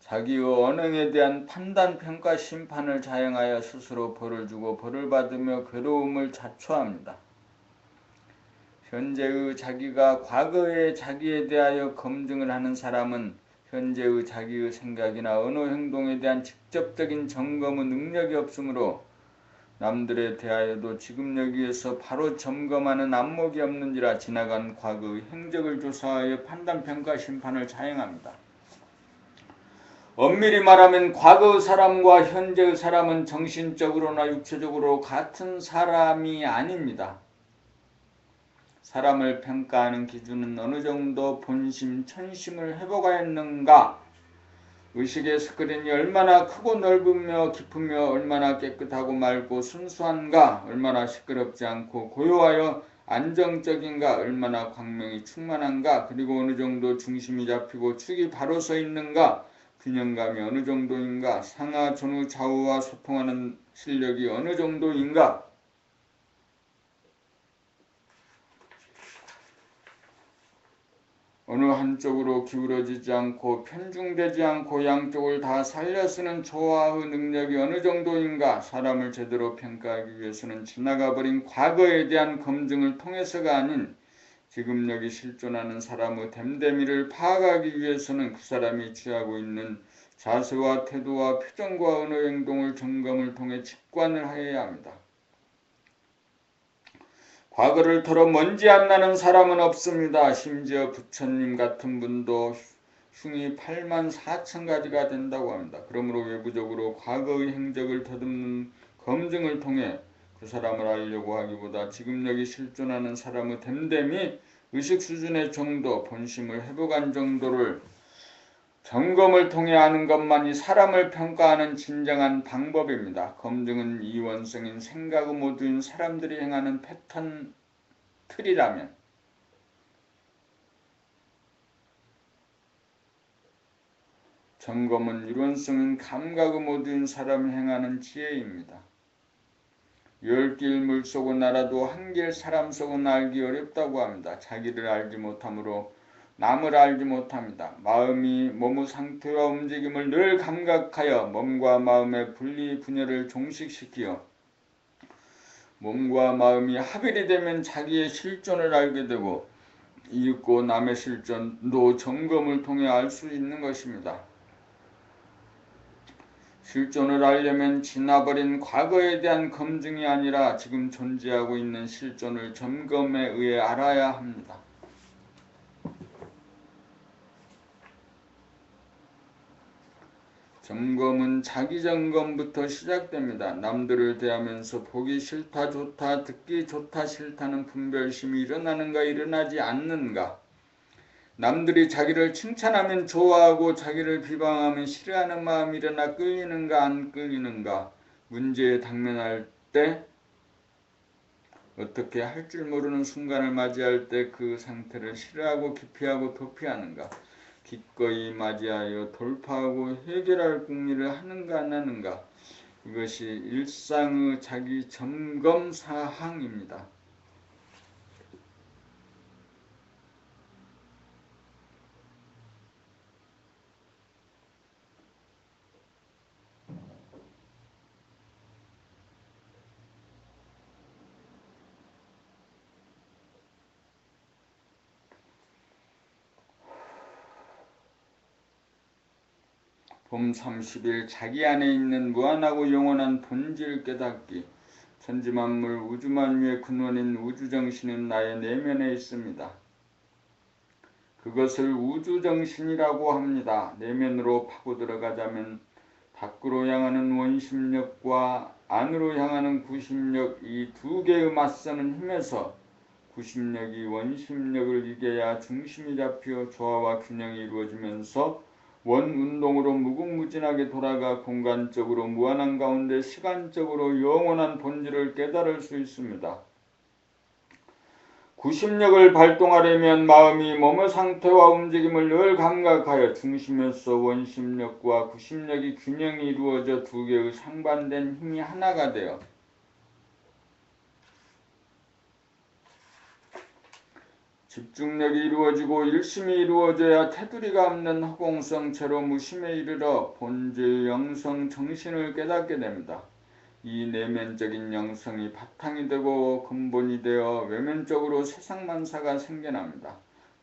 자기의 언행에 대한 판단, 평가, 심판을 자행하여 스스로 벌을 주고 벌을 받으며 괴로움을 자초합니다. 현재의 자기가 과거의 자기에 대하여 검증을 하는 사람은 현재의 자기의 생각이나 언어 행동에 대한 직접적인 점검의 능력이 없으므로 남들에 대하여도 지금 여기에서 바로 점검하는 안목이 없는지라 지나간 과거의 행적을 조사하여 판단, 평가, 심판을 자행합니다. 엄밀히 말하면 과거의 사람과 현재의 사람은 정신적으로나 육체적으로 같은 사람이 아닙니다. 사람을 평가하는 기준은 어느 정도 본심, 천심을 회복하였는가, 의식의 스크린이 얼마나 크고 넓으며 깊으며 얼마나 깨끗하고 맑고 순수한가, 얼마나 시끄럽지 않고 고요하여 안정적인가, 얼마나 광명이 충만한가, 그리고 어느 정도 중심이 잡히고 축이 바로 서 있는가, 균형감이 어느 정도인가, 상하, 전후, 좌우와 소통하는 실력이 어느 정도인가, 어느 한쪽으로 기울어지지 않고 편중되지 않고 양쪽을 다 살려 쓰는 조화의 능력이 어느 정도인가, 사람을 제대로 평가하기 위해서는 지나가버린 과거에 대한 검증을 통해서가 아닌 지금 여기 실존하는 사람의 됨됨이를 파악하기 위해서는 그 사람이 취하고 있는 자세와 태도와 표정과 언어 행동을 점검을 통해 직관을 하여야 합니다. 과거를 털어 먼지 안 나는 사람은 없습니다. 심지어 부처님 같은 분도 흉이 8만 4천 가지가 된다고 합니다. 그러므로 외부적으로 과거의 행적을 더듬는 검증을 통해 그 사람을 알려고 하기보다 지금 여기 실존하는 사람의 됨됨이, 의식 수준의 정도, 본심을 회복한 정도를 점검을 통해 아는 것만이 사람을 평가하는 진정한 방법입니다. 검증은 이원성인 생각의 모두인 사람들이 행하는 패턴 틀이라면 점검은 이론성인 감각의 모두인 사람이 행하는 지혜입니다. 10길 물속을 날아도 한 길 사람 속은 알기 어렵다고 합니다. 자기를 알지 못하므로 남을 알지 못합니다. 마음이 몸의 상태와 움직임을 늘 감각하여 몸과 마음의 분리 분열을 종식시키어 몸과 마음이 합일이 되면 자기의 실존을 알게 되고 이윽고 남의 실존도 점검을 통해 알 수 있는 것입니다. 실존을 알려면 지나버린 과거에 대한 검증이 아니라 지금 존재하고 있는 실존을 점검에 의해 알아야 합니다. 점검은 자기 점검부터 시작됩니다. 남들을 대하면서 보기 싫다 좋다, 듣기 좋다 싫다는 분별심이 일어나는가 일어나지 않는가, 남들이 자기를 칭찬하면 좋아하고 자기를 비방하면 싫어하는 마음이 일어나 끌리는가 안 끌리는가, 문제에 당면할 때 어떻게 할 줄 모르는 순간을 맞이할 때 그 상태를 싫어하고 기피하고 도피하는가, 기꺼이 맞이하여 돌파하고 해결할 궁리를 하는가 안 하는가, 이것이 일상의 자기 점검 사항입니다. 봄 30일 자기 안에 있는 무한하고 영원한 본질 깨닫기. 천지만물 우주만유의 근원인 우주정신은 나의 내면에 있습니다. 그것을 우주정신이라고 합니다. 내면으로 파고 들어가자면 밖으로 향하는 원심력과 안으로 향하는 구심력, 이 두 개의 맞서는 힘에서 구심력이 원심력을 이겨야 중심이 잡혀 조화와 균형이 이루어지면서 원운동으로 무궁무진하게 돌아가 공간적으로 무한한 가운데 시간적으로 영원한 본질을 깨달을 수 있습니다. 구심력을 발동하려면 마음이 몸의 상태와 움직임을 늘 감각하여 중심에서 원심력과 구심력이 균형이 이루어져 두 개의 상반된 힘이 하나가 되어 집중력이 이루어지고 일심이 이루어져야 테두리가 없는 허공성 채로 무심에 이르러 본질 영성 정신을 깨닫게 됩니다. 이 내면적인 영성이 바탕이 되고 근본이 되어 외면적으로 세상만사가 생겨납니다.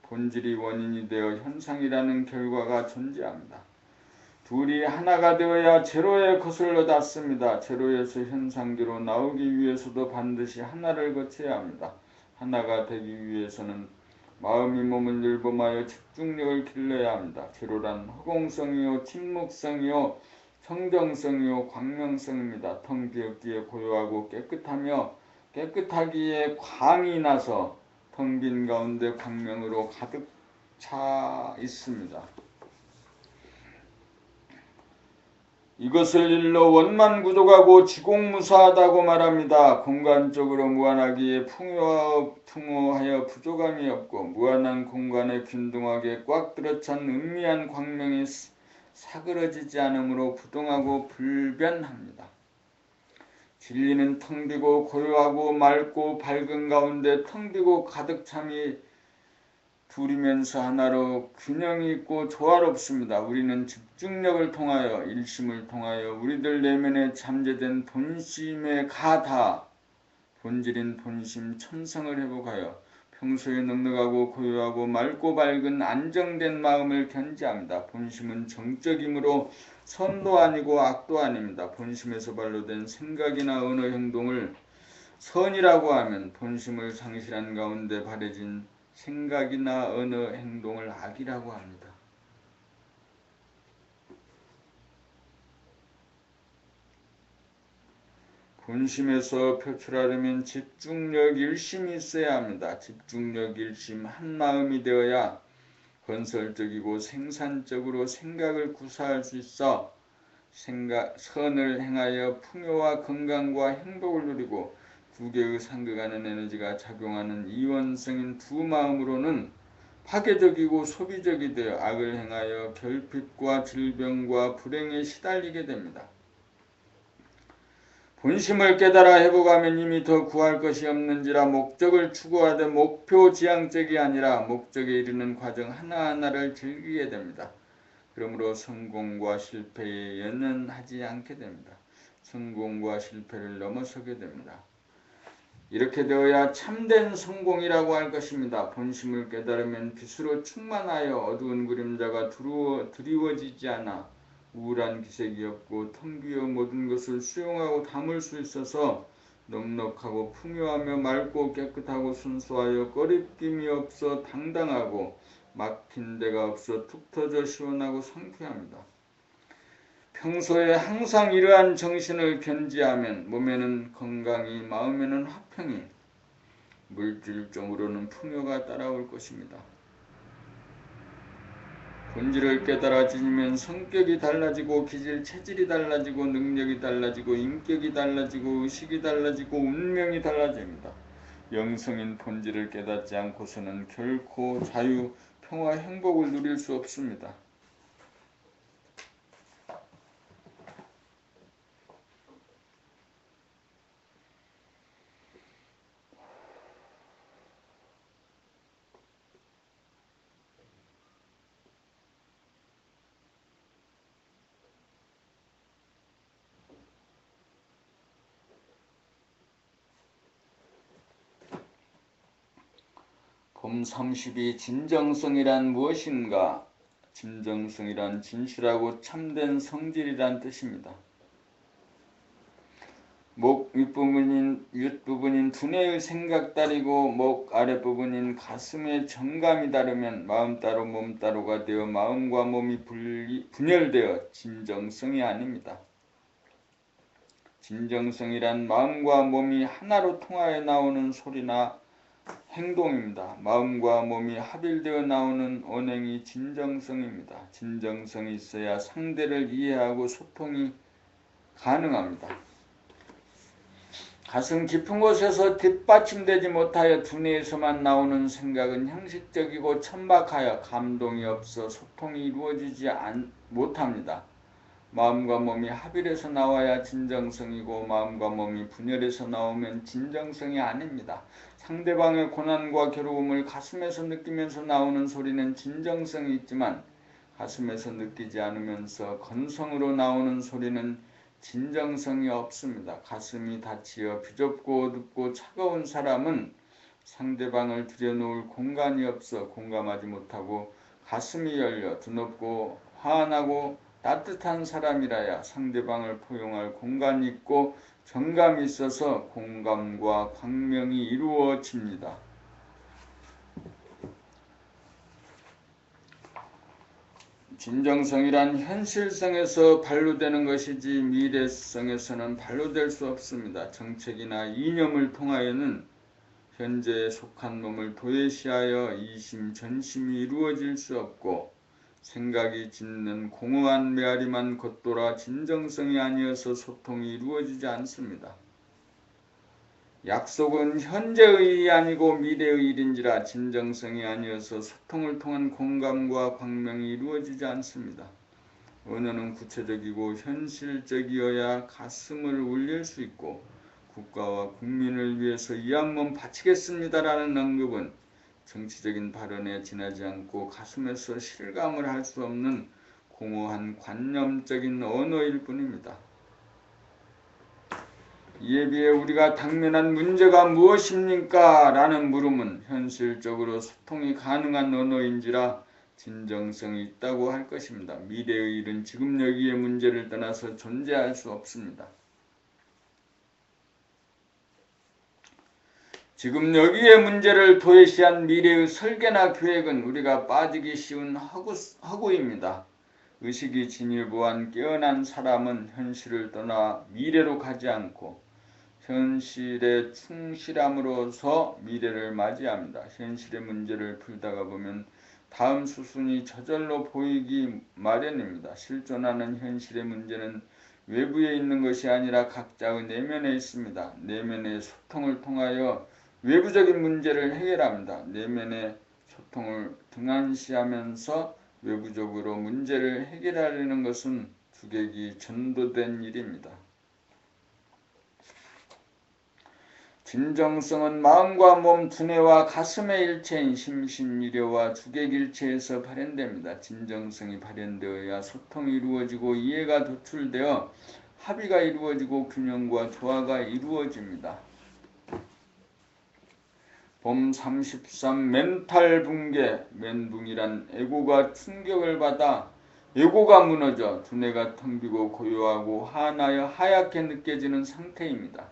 본질이 원인이 되어 현상이라는 결과가 존재합니다. 둘이 하나가 되어야 제로에 거슬러 닿습니다. 제로에서 현상계로 나오기 위해서도 반드시 하나를 거쳐야 합니다. 하나가 되기 위해서는 마음이 몸을 율범하여 집중력을 길러야 합니다. 제로란 허공성이요 침묵성이요 청정성이요 광명성입니다. 텅 비었기에 고요하고 깨끗하며 깨끗하기에 광이 나서 텅 빈 가운데 광명으로 가득 차 있습니다. 이것을 일러 원만구독하고 지공무사하다고 말합니다. 공간적으로 무한하기에 풍요하여 부족함이 없고 무한한 공간에 균등하게 꽉 들어찬 은미한 광명이 사그러지지 않으므로 부동하고 불변합니다. 진리는 텅 비고 고요하고 맑고 밝은 가운데 텅 비고 가득 참이 둘이면서 하나로 균형이 있고 조화롭습니다. 우리는 집중력을 통하여 일심을 통하여 우리들 내면에 잠재된 본심에 가다 본질인 본심 천성을 회복하여 평소에 넉넉하고 고요하고 맑고 밝은 안정된 마음을 견지합니다. 본심은 정적이므로 선도 아니고 악도 아닙니다. 본심에서 발로된 생각이나 언어 행동을 선이라고 하면 본심을 상실한 가운데 바래진 생각이나 언어 행동을 악이라고 합니다. 본심에서 표출하려면 집중력 일심이 있어야 합니다. 집중력 일심 한마음이 되어야 건설적이고 생산적으로 생각을 구사할 수 있어 선을 행하여 풍요와 건강과 행복을 누리고 두 개의 상극하는 에너지가 작용하는 이원성인 두 마음으로는 파괴적이고 소비적이 되어 악을 행하여 결핍과 질병과 불행에 시달리게 됩니다. 본심을 깨달아 회복하면 이미 더 구할 것이 없는지라 목적을 추구하되 목표지향적이 아니라 목적에 이르는 과정 하나하나를 즐기게 됩니다. 그러므로 성공과 실패에 연연하지 않게 됩니다. 성공과 실패를 넘어서게 됩니다. 이렇게 되어야 참된 성공이라고 할 것입니다. 본심을 깨달으면 빛으로 충만하여 어두운 그림자가 드리워지지 않아 우울한 기색이 없고 텅 비어 모든 것을 수용하고 담을 수 있어서 넉넉하고 풍요하며 맑고 깨끗하고 순수하여 꺼리낌이 없어 당당하고 막힌 데가 없어 툭 터져 시원하고 상쾌합니다. 평소에 항상 이러한 정신을 견지하면 몸에는 건강이 마음에는 화평이 물질적으로는 풍요가 따라올 것입니다. 본질을 깨달아 지니면 성격이 달라지고 기질 체질이 달라지고 능력이 달라지고 인격이 달라지고 의식이 달라지고 운명이 달라집니다. 영성인 본질을 깨닫지 않고서는 결코 자유, 평화, 행복을 누릴 수 없습니다. 봄 30이 진정성이란 무엇인가? 진정성이란 진실하고 참된 성질이란 뜻입니다. 목 윗부분인 두뇌의 생각다리고 목 아랫부분인 가슴의 정감이 다르면 마음 따로 몸 따로가 되어 마음과 몸이 분열되어 진정성이 아닙니다. 진정성이란 마음과 몸이 하나로 통하여 나오는 소리나 행동입니다. 마음과 몸이 합일되어 나오는 언행이 진정성입니다. 진정성이 있어야 상대를 이해하고 소통이 가능합니다. 가슴 깊은 곳에서 뒷받침되지 못하여 두뇌에서만 나오는 생각은 형식적이고 천박하여 감동이 없어 소통이 이루어지지 못합니다. 마음과 몸이 합일해서 나와야 진정성이고 마음과 몸이 분열해서 나오면 진정성이 아닙니다. 상대방의 고난과 괴로움을 가슴에서 느끼면서 나오는 소리는 진정성이 있지만 가슴에서 느끼지 않으면서 건성으로 나오는 소리는 진정성이 없습니다. 가슴이 닫히어 비좁고 어둡고 차가운 사람은 상대방을 들여놓을 공간이 없어 공감하지 못하고 가슴이 열려 드높고 환하고 따뜻한 사람이라야 상대방을 포용할 공간이 있고 정감이 있어서 공감과 광명이 이루어집니다. 진정성이란 현실성에서 발로되는 것이지 미래성에서는 발로될 수 없습니다. 정책이나 이념을 통하여는 현재에 속한 몸을 도외시하여 이심전심이 이루어질 수 없고 생각이 짙는 공허한 메아리만 겉돌아 진정성이 아니어서 소통이 이루어지지 않습니다. 약속은 현재의 일이 아니고 미래의 일인지라 진정성이 아니어서 소통을 통한 공감과 광명이 이루어지지 않습니다. 언어는 구체적이고 현실적이어야 가슴을 울릴 수 있고 국가와 국민을 위해서 이 한 몸 바치겠습니다라는 언급은 정치적인 발언에 지나지 않고 가슴에서 실감을 할 수 없는 공허한 관념적인 언어일 뿐입니다. 이에 비해 우리가 당면한 문제가 무엇입니까? 라는 물음은 현실적으로 소통이 가능한 언어인지라 진정성이 있다고 할 것입니다. 미래의 일은 지금 여기의 문제를 떠나서 존재할 수 없습니다. 지금 여기의 문제를 도외시한 미래의 설계나 계획은 우리가 빠지기 쉬운 허구입니다. 의식이 진일보한 깨어난 사람은 현실을 떠나 미래로 가지 않고 현실에 충실함으로써 미래를 맞이합니다. 현실의 문제를 풀다가 보면 다음 수순이 저절로 보이기 마련입니다. 실존하는 현실의 문제는 외부에 있는 것이 아니라 각자의 내면에 있습니다. 내면의 소통을 통하여 외부적인 문제를 해결합니다. 내면의 소통을 등한시하면서 외부적으로 문제를 해결하려는 것은 주객이 전도된 일입니다. 진정성은 마음과 몸, 두뇌와 가슴의 일체인 심신미려와 주객일체에서 발현됩니다. 진정성이 발현되어야 소통이 이루어지고 이해가 도출되어 합의가 이루어지고 균형과 조화가 이루어집니다. 봄 33 멘탈 붕괴, 멘붕이란 에고가 충격을 받아 에고가 무너져 두뇌가 텅 비고 고요하고 한하여 하얗게 느껴지는 상태입니다.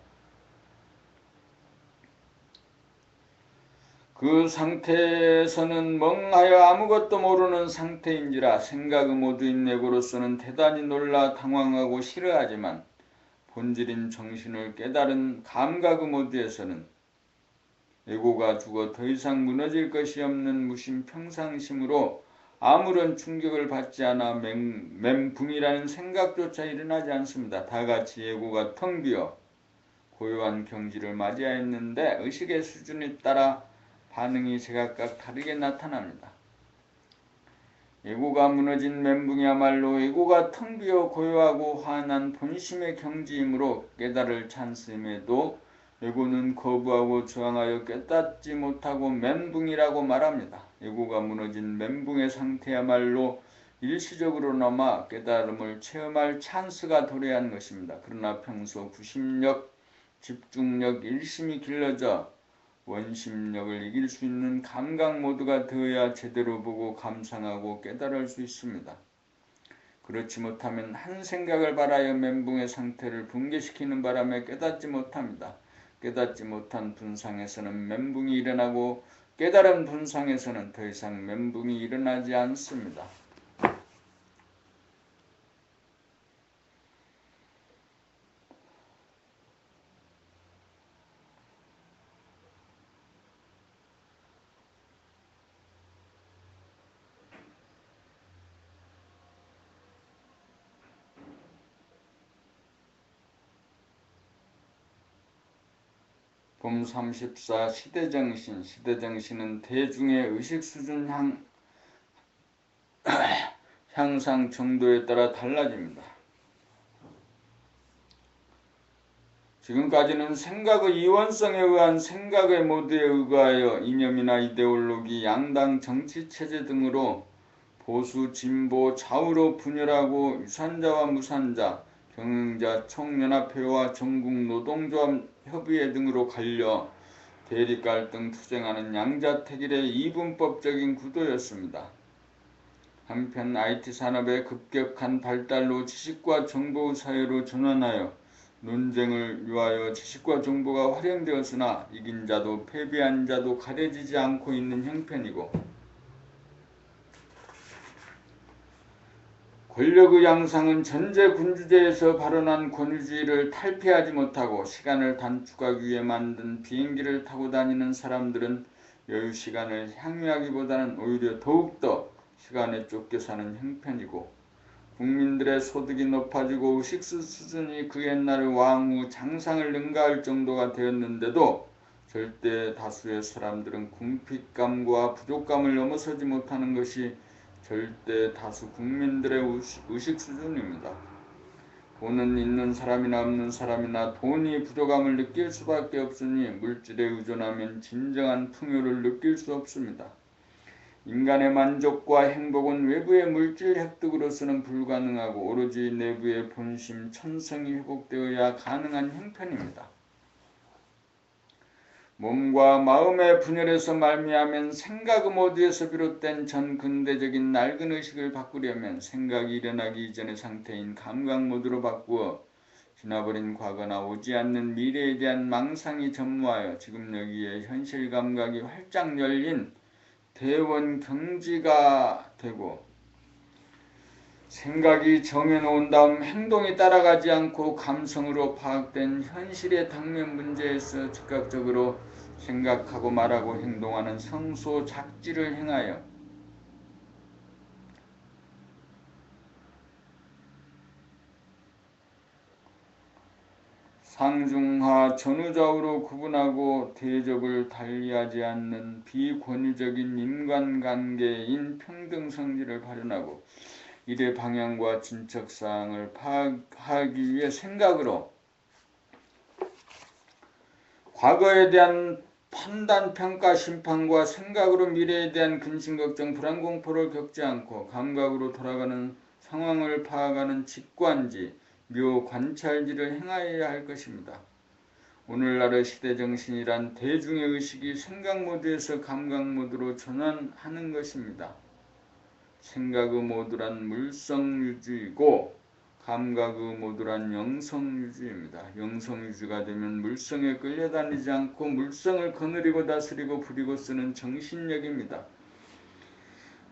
그 상태에서는 멍하여 아무것도 모르는 상태인지라 생각의 모두인 에고로서는 대단히 놀라 당황하고 싫어하지만 본질인 정신을 깨달은 감각의 모두에서는 에고가 죽어 더 이상 무너질 것이 없는 무심 평상심으로 아무런 충격을 받지 않아 멘붕이라는 생각조차 일어나지 않습니다. 다같이 에고가 텅 비어 고요한 경지를 맞이하였는데 의식의 수준에 따라 반응이 제각각 다르게 나타납니다. 에고가 무너진 멘붕이야말로 에고가 텅 비어 고요하고 환한 본심의 경지이므로 깨달을 찬스임에도 에고는 거부하고 저항하여 깨닫지 못하고 멘붕이라고 말합니다. 에고가 무너진 멘붕의 상태야말로 일시적으로나마 깨달음을 체험할 찬스가 도래한 것입니다. 그러나 평소 구심력, 집중력, 일심이 길러져 원심력을 이길 수 있는 감각 모두가 되어야 제대로 보고 감상하고 깨달을 수 있습니다. 그렇지 못하면 한 생각을 바라여 멘붕의 상태를 붕괴시키는 바람에 깨닫지 못합니다. 깨닫지 못한 분상에서는 멘붕이 일어나고 깨달은 분상에서는 더 이상 멘붕이 일어나지 않습니다. 봄 34 시대정신, 시대정신은 대중의 의식수준 향상 정도에 따라 달라집니다. 지금까지는 생각의 이원성에 의한 생각의 모드에 의거하여 이념이나 이데올로기, 양당 정치체제 등으로 보수, 진보, 좌우로 분열하고 유산자와 무산자, 경영자, 총연합회와 전국노동조합 협의회 등으로 갈려 대립갈등 투쟁하는 양자택일의 이분법적인 구도였습니다. 한편 IT산업의 급격한 발달로 지식과 정보의 사회로 전환하여 논쟁을 위하여 지식과 정보가 활용되었으나 이긴 자도 패배한 자도 가려지지 않고 있는 형편이고 권력의 양상은 전제군주제에서 발원한 권위주의를 탈피하지 못하고 시간을 단축하기 위해 만든 비행기를 타고 다니는 사람들은 여유 시간을 향유하기보다는 오히려 더욱더 시간에 쫓겨 사는 형편이고 국민들의 소득이 높아지고 의식수 수준이 그 옛날의 왕후 장상을 능가할 정도가 되었는데도 절대 다수의 사람들은 궁핍감과 부족감을 넘어서지 못하는 것이 절대 다수 국민들의 의식 수준입니다. 돈은 있는 사람이나 없는 사람이나 돈이 부족함을 느낄 수밖에 없으니 물질에 의존하면 진정한 풍요를 느낄 수 없습니다. 인간의 만족과 행복은 외부의 물질 획득으로서는 불가능하고 오로지 내부의 본심, 천성이 회복되어야 가능한 형편입니다. 몸과 마음의 분열에서 말미암은 생각 모드에서 비롯된 전 근대적인 낡은 의식을 바꾸려면 생각이 일어나기 이전의 상태인 감각 모드로 바꾸어 지나버린 과거나 오지 않는 미래에 대한 망상이 전무하여 지금 여기에 현실 감각이 활짝 열린 대원 경지가 되고 생각이 정해놓은 다음 행동이 따라가지 않고 감성으로 파악된 현실의 당면 문제에서 즉각적으로 생각하고 말하고 행동하는 성소작지를 행하여 상중하 전후좌우로 구분하고 대접을 달리하지 않는 비권위적인 인간관계인 평등성질을 발현하고 이의 방향과 진척사항을 파악하기 위해 생각으로 과거에 대한 판단, 평가, 심판과 생각으로 미래에 대한 근심, 걱정, 불안, 공포를 겪지 않고 감각으로 돌아가는 상황을 파악하는 직관지, 묘 관찰지를 행하여야 할 것입니다. 오늘날의 시대정신이란 대중의 의식이 생각 모드에서 감각 모드로 전환하는 것입니다. 생각의 모드란 물성유주이고 감각의 모드란 영성유주입니다. 영성유주가 되면 물성에 끌려다니지 않고 물성을 거느리고 다스리고 부리고 쓰는 정신력입니다.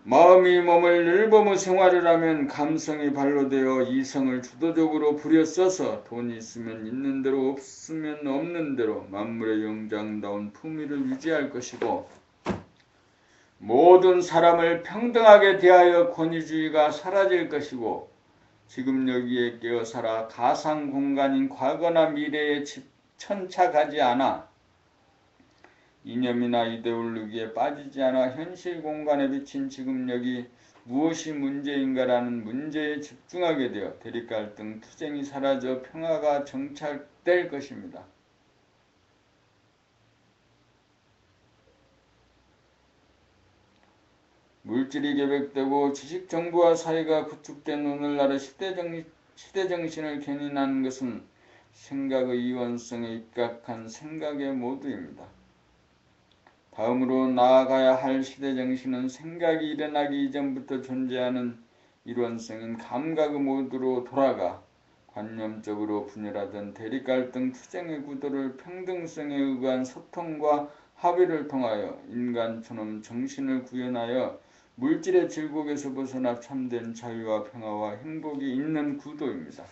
마음이 몸을 늘보무 생활을 하면 감성이 발로되어 이성을 주도적으로 부려써서 돈이 있으면 있는 대로 없으면 없는 대로 만물의 영장다운 품위를 유지할 것이고 모든 사람을 평등하게 대하여 권위주의가 사라질 것이고 지금 여기에 깨어 살아 가상 공간인 과거나 미래에 천착하지 않아 이념이나 이데올로기에 빠지지 않아 현실 공간에 비친 지금 여기 무엇이 문제인가라는 문제에 집중하게 되어 대립갈등, 투쟁이 사라져 평화가 정착될 것입니다. 물질이 계획되고 지식정보와 사회가 구축된 오늘날의 시대정신을 견인하는 것은 생각의 이원성에 입각한 생각의 모두입니다. 다음으로 나아가야 할 시대정신은 생각이 일어나기 이전부터 존재하는 일원성인 감각의 모두로 돌아가 관념적으로 분열하던 대립갈등 투쟁의 구도를 평등성에 의한 소통과 합의를 통하여 인간처럼 정신을 구현하여 물질의 질곡에서 벗어나 참된 자유와 평화와 행복이 있는 구도입니다.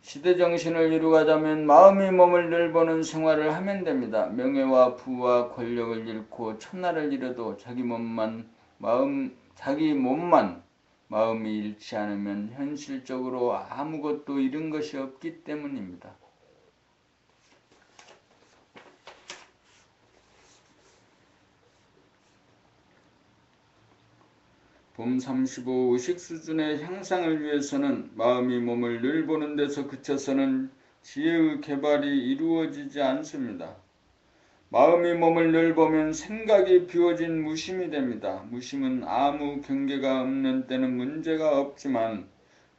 시대정신을 이루가자면 마음이 몸을 늘보는 생활을 하면 됩니다. 명예와 부와 권력을 잃고 천하를 잃어도 자기 몸만 마음이 잃지 않으면 현실적으로 아무것도 잃은 것이 없기 때문입니다. 봄 35 의식 수준의 향상을 위해서는 마음이 몸을 늘보는 데서 그쳐서는 지혜의 개발이 이루어지지 않습니다. 마음이 몸을 넓으면 생각이 비워진 무심이 됩니다. 무심은 아무 경계가 없는 때는 문제가 없지만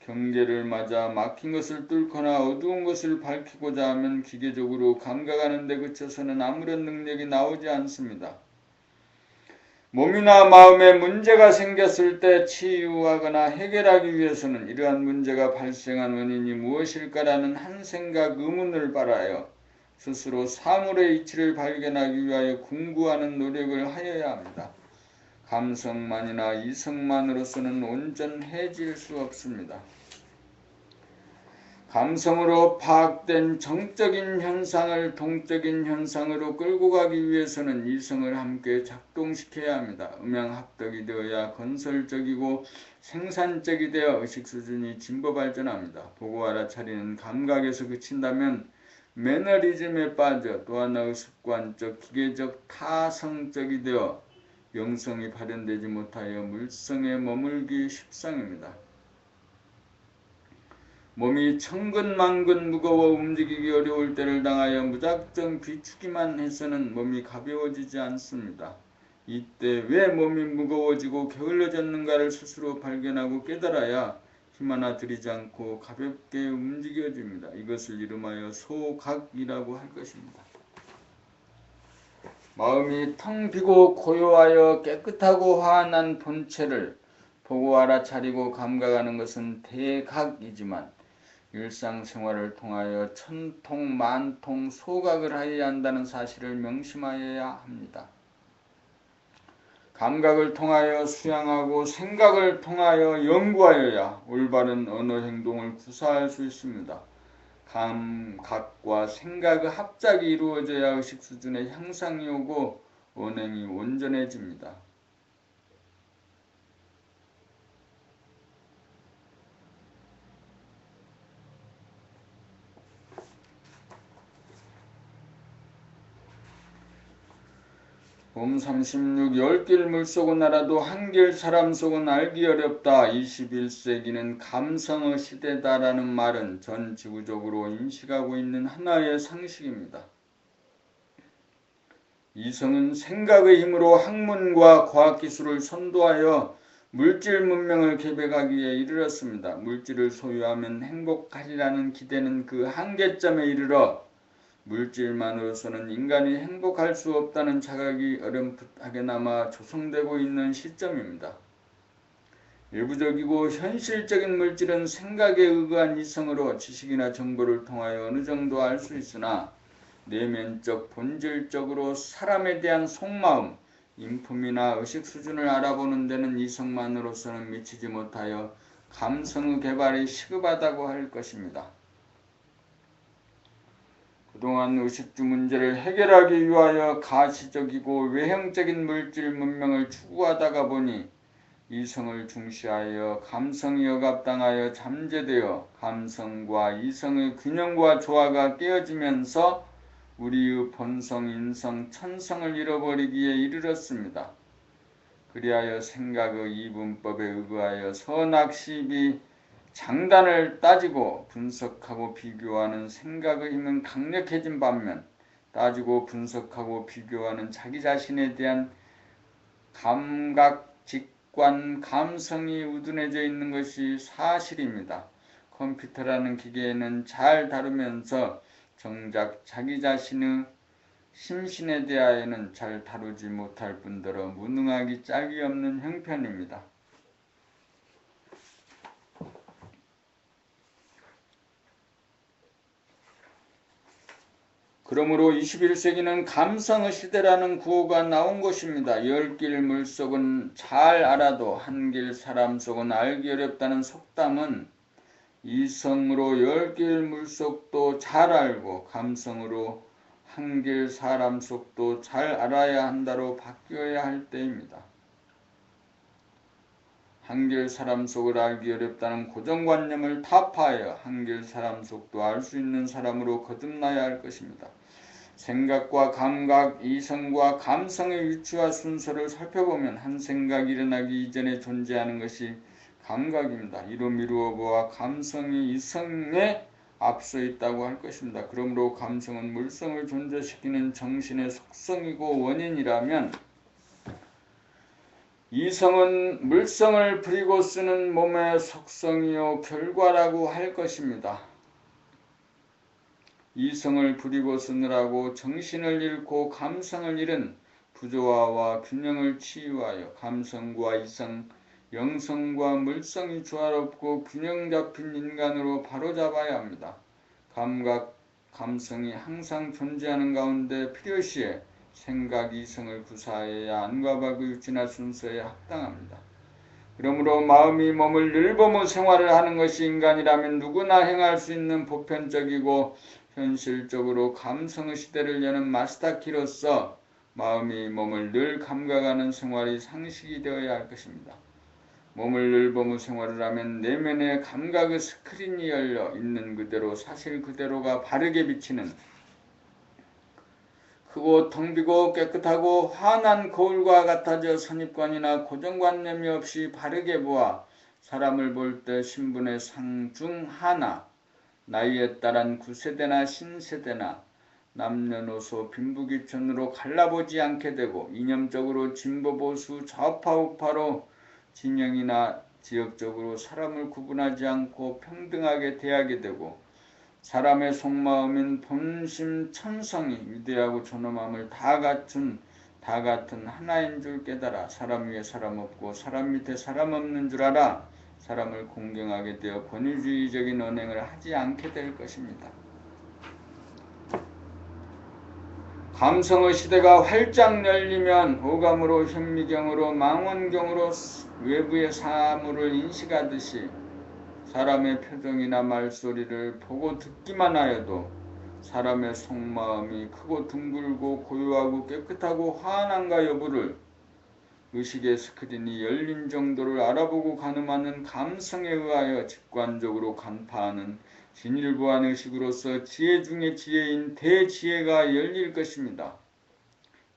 경계를 맞아 막힌 것을 뚫거나 어두운 것을 밝히고자 하면 기계적으로 감각하는 데 그쳐서는 아무런 능력이 나오지 않습니다. 몸이나 마음에 문제가 생겼을 때 치유하거나 해결하기 위해서는 이러한 문제가 발생한 원인이 무엇일까라는 한 생각 의문을 발하여 스스로 사물의 이치를 발견하기 위하여 궁구하는 노력을 하여야 합니다. 감성만이나 이성만으로서는 온전해질 수 없습니다. 감성으로 파악된 정적인 현상을 동적인 현상으로 끌고 가기 위해서는 이성을 함께 작동시켜야 합니다. 음양합덕이 되어야 건설적이고 생산적이 되어 의식 수준이 진보 발전합니다. 보고 알아차리는 감각에서 그친다면 매너리즘에 빠져 또 하나의 습관적, 기계적, 타성적이 되어 영성이 발현되지 못하여 물성에 머물기 십상입니다. 몸이 천근만근 무거워 움직이기 어려울 때를 당하여 무작정 비추기만 해서는 몸이 가벼워지지 않습니다. 이때 왜 몸이 무거워지고 게을러졌는가를 스스로 발견하고 깨달아야 힘 하나 들이지 않고 가볍게 움직여집니다. 이것을 이름하여 소각이라고 할 것입니다. 마음이 텅 비고 고요하여 깨끗하고 환한 본체를 보고 알아차리고 감각하는 것은 대각이지만 일상생활을 통하여 천통 만통 소각을 하여야 한다는 사실을 명심하여야 합니다. 감각을 통하여 수양하고 생각을 통하여 연구하여야 올바른 언어 행동을 구사할 수 있습니다. 감각과 생각의 합작이 이루어져야 의식 수준의 향상이 오고 언행이 온전해집니다. 봄 36 열길 물속은 알아도 한길 사람 속은 알기 어렵다. 21세기는 감성의 시대다라는 말은 전 지구적으로 인식하고 있는 하나의 상식입니다. 이성은 생각의 힘으로 학문과 과학기술을 선도하여 물질 문명을 개발하기에 이르렀습니다. 물질을 소유하면 행복하리라는 기대는 그 한계점에 이르러 물질만으로서는 인간이 행복할 수 없다는 자각이 어렴풋하게나마 조성되고 있는 시점입니다. 일부적이고 현실적인 물질은 생각에 의거한 이성으로 지식이나 정보를 통하여 어느 정도 알 수 있으나 내면적 본질적으로 사람에 대한 속마음, 인품이나 의식 수준을 알아보는 데는 이성만으로서는 미치지 못하여 감성의 개발이 시급하다고 할 것입니다. 그동안 의식주 문제를 해결하기 위하여 가시적이고 외형적인 물질 문명을 추구하다가 보니 이성을 중시하여 감성이 억압당하여 잠재되어 감성과 이성의 균형과 조화가 깨어지면서 우리의 본성, 인성, 천성을 잃어버리기에 이르렀습니다. 그리하여 생각의 이분법에 의거하여 선악시비 장단을 따지고 분석하고 비교하는 생각의 힘은 강력해진 반면 따지고 분석하고 비교하는 자기 자신에 대한 감각, 직관, 감성이 우둔해져 있는 것이 사실입니다. 컴퓨터라는 기계는 잘 다루면서 정작 자기 자신의 심신에 대하여는 잘 다루지 못할 뿐더러 무능하기 짝이 없는 형편입니다. 그러므로 21세기는 감성의 시대라는 구호가 나온 것입니다. 열길 물속은 잘 알아도 한길 사람 속은 알기 어렵다는 속담은 이성으로 열길 물속도 잘 알고 감성으로 한길 사람 속도 잘 알아야 한다로 바뀌어야 할 때입니다. 한길 사람 속을 알기 어렵다는 고정관념을 타파하여 한길 사람 속도 알 수 있는 사람으로 거듭나야 할 것입니다. 생각과 감각, 이성과 감성의 위치와 순서를 살펴보면 한 생각이 일어나기 이전에 존재하는 것이 감각입니다. 이로 미루어 보아 감성이 이성에 앞서 있다고 할 것입니다. 그러므로 감성은 물성을 존재시키는 정신의 속성이고 원인이라면 이성은 물성을 부리고 쓰는 몸의 속성이요 결과라고 할 것입니다. 이성을 부리고 쓰느라고 정신을 잃고 감성을 잃은 부조화와 균형을 치유하여 감성과 이성, 영성과 물성이 조화롭고 균형 잡힌 인간으로 바로잡아야 합니다. 감각, 감성이 항상 존재하는 가운데 필요시에 생각, 이성을 구사해야 안과 박의 유치나 순서에 합당합니다. 그러므로 마음이 몸을 늘보무 생활을 하는 것이 인간이라면 누구나 행할 수 있는 보편적이고 현실적으로 감성의 시대를 여는 마스터키로서 마음이 몸을 늘 감각하는 생활이 상식이 되어야 할 것입니다. 몸을 늘보무 생활을 하면 내면의 감각의 스크린이 열려 있는 그대로 사실 그대로가 바르게 비치는 크고 텅 비고 깨끗하고 환한 거울과 같아져 선입관이나 고정관념이 없이 바르게 보아 사람을 볼 때 신분의 상 중 하나, 나이에 따른 구세대나 신세대나 남녀노소 빈부귀천으로 갈라보지 않게 되고 이념적으로 진보보수 좌파우파로 진영이나 지역적으로 사람을 구분하지 않고 평등하게 대하게 되고 사람의 속마음인 본심 천성이 위대하고 존엄함을 다 같은 하나인 줄 깨달아 사람 위에 사람 없고 사람 밑에 사람 없는 줄 알아 사람을 공경하게 되어 권위주의적인 언행을 하지 않게 될 것입니다. 감성의 시대가 활짝 열리면 오감으로 현미경으로 망원경으로 외부의 사물을 인식하듯이 사람의 표정이나 말소리를 보고 듣기만 하여도 사람의 속마음이 크고 둥글고 고요하고 깨끗하고 환한가 여부를 의식의 스크린이 열린 정도를 알아보고 가늠하는 감성에 의하여 직관적으로 간파하는 진일보한 의식으로서 지혜 중의 지혜인 대지혜가 열릴 것입니다.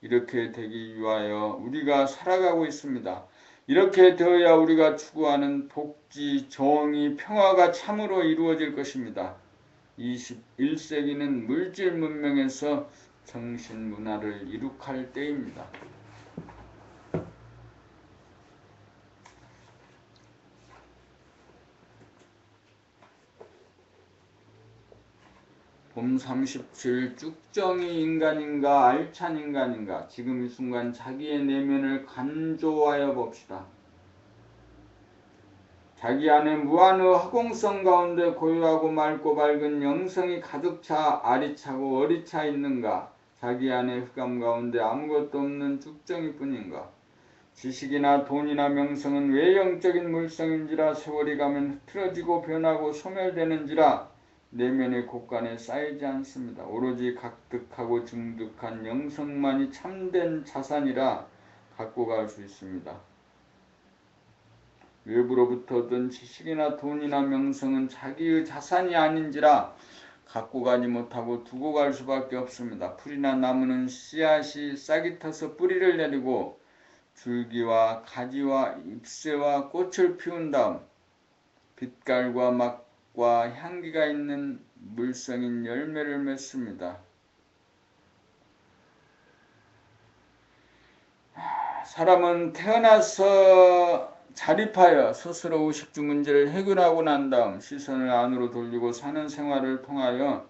이렇게 되기 위하여 우리가 살아가고 있습니다. 이렇게 되어야 우리가 추구하는 복지, 정의, 평화가 참으로 이루어질 것입니다. 21세기는 물질 문명에서 정신 문화를 이룩할 때입니다. 봄 37 쭉정이 인간인가 알찬 인간인가 지금 이 순간 자기의 내면을 간조하여 봅시다. 자기 안에 무한의 허공성 가운데 고요하고 맑고 밝은 영성이 가득 차 아리차고 어리차 있는가? 자기 안에 흑암 가운데 아무것도 없는 쭉정이 뿐인가? 지식이나 돈이나 명성은 외형적인 물성인지라 세월이 가면 흐트러지고 변하고 소멸되는지라 내면의 곳간에 쌓이지 않습니다. 오로지 각득하고 증득한 영성만이 참된 자산이라 갖고 갈 수 있습니다. 외부로부터 얻은 지식이나 돈이나 명성은 자기의 자산이 아닌지라 갖고 가지 못하고 두고 갈 수밖에 없습니다. 풀이나 나무는 씨앗이 싹이 터서 뿌리를 내리고 줄기와 가지와 잎새와 꽃을 피운 다음 빛깔과 맛과 향기가 있는 물성인 열매를 맺습니다. 사람은 태어나서 자립하여 스스로 의식주 문제를 해결하고 난 다음 시선을 안으로 돌리고 사는 생활을 통하여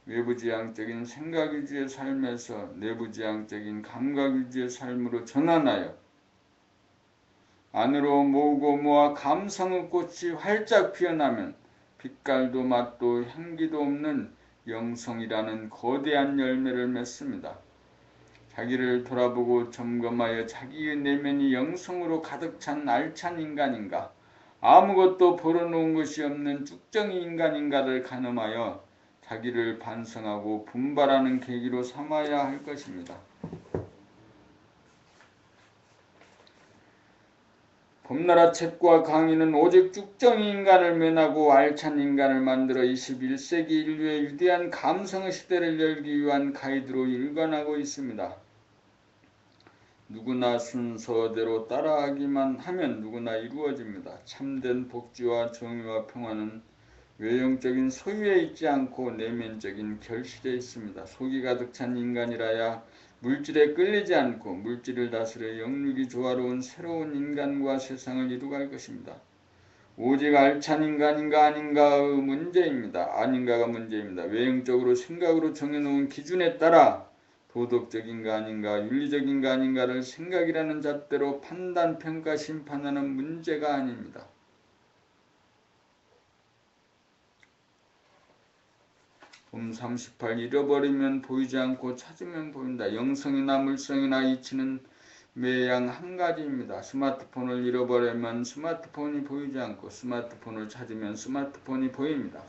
외부지향적인 생각 위주의 삶에서 내부지향적인 감각 위주의 삶으로 전환하여 안으로 모으고 모아 감성의 꽃이 활짝 피어나면 빛깔도 맛도 향기도 없는 영성이라는 거대한 열매를 맺습니다. 자기를 돌아보고 점검하여 자기의 내면이 영성으로 가득 찬 알찬 인간인가 아무것도 벌어놓은 것이 없는 쭉정이 인간인가를 가늠하여 자기를 반성하고 분발하는 계기로 삼아야 할 것입니다. 봄나라 책과 강의는 오직 쭉정이 인간을 면하고 알찬 인간을 만들어 21세기 인류의 위대한 감성의 시대를 열기 위한 가이드로 일관하고 있습니다. 누구나 순서대로 따라하기만 하면 누구나 이루어집니다. 참된 복지와 정의와 평화는 외형적인 소유에 있지 않고 내면적인 결실에 있습니다. 속이 가득 찬 인간이라야 물질에 끌리지 않고 물질을 다스려 영육이 조화로운 새로운 인간과 세상을 이루갈 것입니다. 오직 알찬 인간인가 아닌가의 문제입니다. 아닌가가 문제입니다. 외형적으로 생각으로 정해놓은 기준에 따라 도덕적인가 아닌가, 윤리적인가 아닌가를 생각이라는 잣대로 판단, 평가, 심판하는 문제가 아닙니다. 음 38. 잃어버리면 보이지 않고 찾으면 보인다. 영성이나 물성이나 이치는 매양 한 가지입니다. 스마트폰을 잃어버리면 스마트폰이 보이지 않고 스마트폰을 찾으면 스마트폰이 보입니다.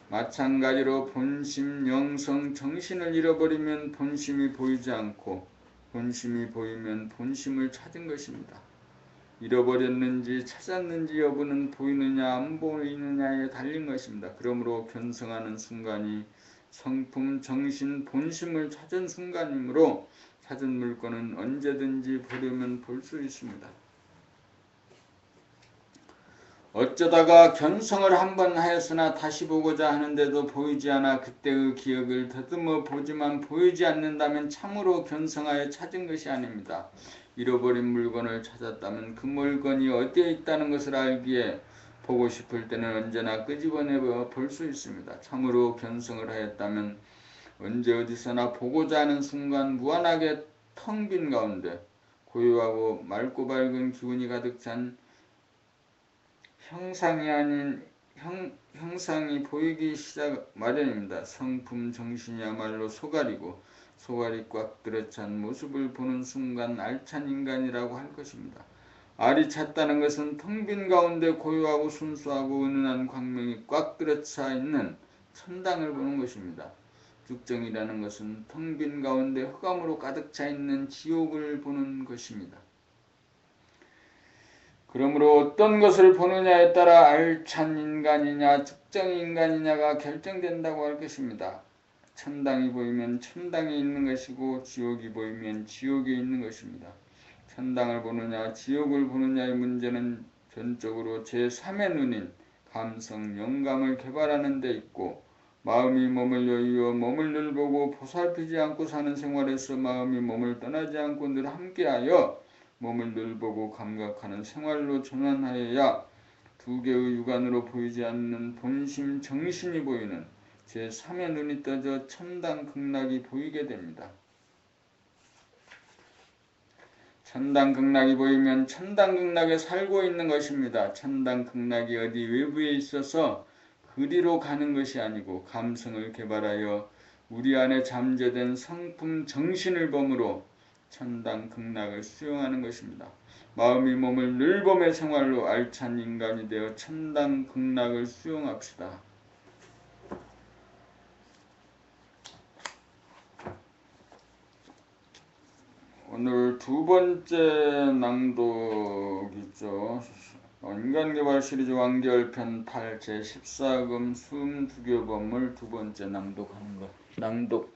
마찬가지로 본심, 영성, 정신을 잃어버리면 본심이 보이지 않고 본심이 보이면 본심을 찾은 것입니다. 잃어버렸는지 찾았는지 여부는 보이느냐 안 보이느냐에 달린 것입니다. 그러므로 견성하는 순간이 성품, 정신, 본심을 찾은 순간이므로 찾은 물건은 언제든지 보려면 볼 수 있습니다. 어쩌다가 견성을 한번 하였으나 다시 보고자 하는데도 보이지 않아 그때의 기억을 더듬어 보지만 보이지 않는다면 참으로 견성하여 찾은 것이 아닙니다. 잃어버린 물건을 찾았다면 그 물건이 어디에 있다는 것을 알기에 보고 싶을 때는 언제나 끄집어내 볼 수 있습니다. 참으로 견성을 하였다면 언제 어디서나 보고자 하는 순간 무한하게 텅 빈 가운데 고요하고 맑고 밝은 기운이 가득 찬 형상이 아닌 형상이 보이기 시작 마련입니다. 성품 정신이야말로 소갈이고 소갈이 꽉 들어찬 모습을 보는 순간 알찬 인간이라고 할 것입니다. 알이 찼다는 것은 텅 빈 가운데 고요하고 순수하고 은은한 광명이 꽉 들어차 있는 천당을 보는 것입니다. 죽정이라는 것은 텅 빈 가운데 흑암으로 가득 차 있는 지옥을 보는 것입니다. 그러므로 어떤 것을 보느냐에 따라 알찬 인간이냐 죽정 인간이냐가 결정된다고 할 것입니다. 천당이 보이면 천당에 있는 것이고 지옥이 보이면 지옥에 있는 것입니다. 천당을 보느냐 지옥을 보느냐의 문제는 전적으로 제3의 눈인 감성, 영감을 개발하는 데 있고 마음이 몸을 여유어 몸을 늘 보고 보살피지 않고 사는 생활에서 마음이 몸을 떠나지 않고 늘 함께하여 몸을 늘 보고 감각하는 생활로 전환하여야 두 개의 육안으로 보이지 않는 본심 정신이 보이는 제3의 눈이 떠져 천당 극락이 보이게 됩니다. 천당 극락이 보이면 천당 극락에 살고 있는 것입니다. 천당 극락이 어디 외부에 있어서 그리로 가는 것이 아니고 감성을 개발하여 우리 안에 잠재된 성품 정신을 범으로 천당 극락을 수용하는 것입니다. 마음이 몸을 늘 범의 생활로 알찬 인간이 되어 천당 극락을 수용합시다. 오늘 두 번째 낭독이죠. 인간개발 시리즈 완결편 8 제14금 수음두교범을 두 번째 낭독하는 것. 낭독